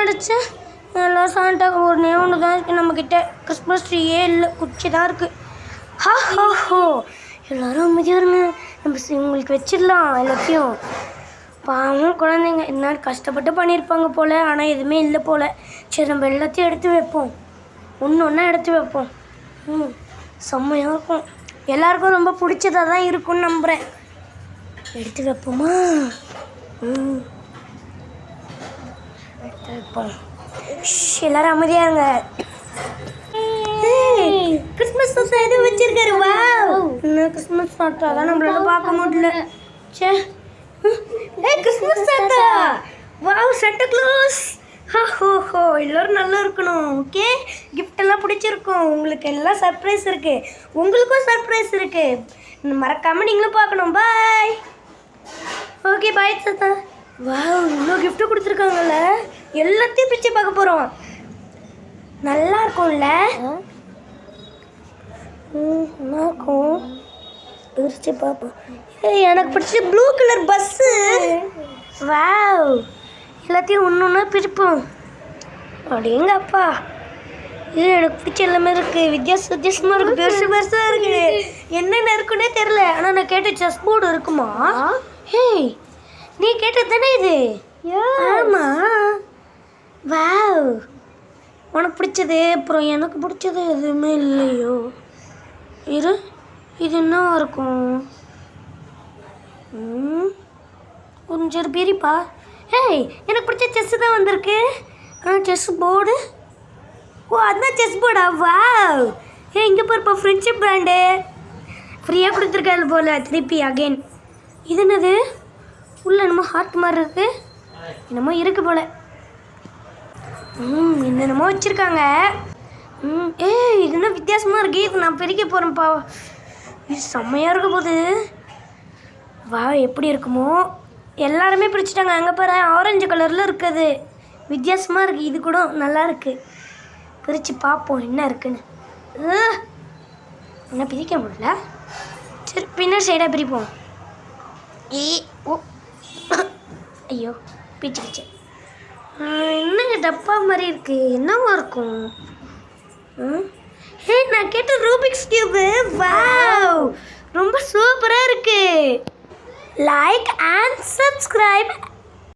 அடிச்சு எல்லாம் சாண்டா ஒன்றே ஒன்று தான் இருக்குது நம்மக்கிட்ட. கிறிஸ்மஸ் ட்ரீயே இல்லை, குச்சி தான் இருக்குது. ஹோ எல்லோரும் அமைதியாக இருங்க. நம்ம உங்களுக்கு வச்சிடலாம் எல்லாத்தையும். பாவம் குழந்தைங்க என்ன கஷ்டப்பட்டு பண்ணியிருப்பாங்க போல், ஆனால் எதுவுமே இல்லை போல். சரி நம்ம எல்லாத்தையும் எடுத்து வைப்போம், ஒன்று ஒன்றா எடுத்து வைப்போம். செம்மையாக இருக்கும், எல்லாருக்கும் ரொம்ப பிடிச்சதாக தான் இருக்கும்னு நம்புகிறேன். எடுத்து வைப்போமா? எடுத்து வைப்போம். எல்லாரும் அமைதியாக இருங்க. கிறிஸ்மஸ் தாத்தா எதுவும் வச்சிருக்காரு. வா, இன்னும் கிறிஸ்மஸ் தாத்தா தான் நம்மளால பார்க்க முடியல. சே, கிறிஸ்மஸ் தாத்தா, வாவ், சாண்டா கிளாஸ். ஹோ எல்லோரும் நல்லா இருக்கணும். ஓகே, கிஃப்ட் எல்லாம் பிடிச்சிருக்கும் உங்களுக்கு. எல்லாம் சர்ப்ரைஸ் இருக்கு, உங்களுக்கும் சர்ப்ரைஸ் இருக்கு. மறக்காம நீங்களும் பார்க்கணும். பாய். ஓகே பாய் தாத்தா. வாவ், இவ்வளோ கிஃப்ட்டு கொடுத்துருக்காங்கல்ல, எல்லாத்தையும் பிரித்து பார்க்க போகிறோம். நல்லா இருக்கும்ல, நல்லா இருக்கும். பிரித்து பார்ப்போம். எனக்கு பிடிச்ச ப்ளூ கலர் பஸ்ஸு. வாவ், எல்லாத்தையும் ஒன்று ஒன்றா பிரிப்போம். அப்படிங்கப்பா, இது எனக்கு பிடிச்ச எல்லாமே இருக்குது. வித்தியாசமாக இருக்குது, பெருசாக இருக்குது. என்னென்ன இருக்குன்னே தெரில. ஆனால் நான் கேட்ட செஸ் போர்டு இருக்குமா? ஹேய், நீ கேட்டது தானே இது? ஆமாம். வாவ், உனக்கு பிடிச்சது. அப்புறம் எனக்கு பிடிச்சது எதுவுமே இல்லையோ. இது என்ன இருக்கும்? கொஞ்சம் பெரியப்பா. ஹேய், எனக்கு பிடிச்ச செஸ்ஸு தான் வந்திருக்கு. Chess board. ஓ, அதுதான் செஸ் போர்டா? வாவ். இங்கே பாருப்பா, ஃப்ரெண்ட்ஷிப் பிராண்டு ஃப்ரீயாக கொடுத்துருக்காரு போல். திருப்பி அகெயின். இது என்னது? உள்ள என்னமோ ஹார்ட் மாதிரி இருக்குது, என்னமோ இருக்குது போல். என்னென்னமோ வச்சுருக்காங்க. இது என்ன வித்தியாசமாக இருக்குது. இது நான் பிரிக்க போகிறேன்ப்பா. இது செம்மையாக இருக்க போகுது. வா, எப்படி இருக்குமோ. எல்லாருமே பிரிச்சுட்டாங்க. அங்கே பாரு, ஆரஞ்சு கலரில் இருக்குது, வித்தியாசமாக இருக்குது. இது கூட நல்லா இருக்குது. பிரித்து பார்ப்போம் என்ன இருக்குன்னு. என்ன பிரிக்க முடியல. சரி, பின்னர் சைடாக பிரிப்போம். ஓ, ஐயோ, பிரிச்சு. என்னங்க டப்பா மாதிரி இருக்குது, என்னவா இருக்கும்? நான் கேட்ட ரூபிக்ஸ் கியூபு. வாவ், ரொம்ப சூப்பராக இருக்குது. Like and subscribe.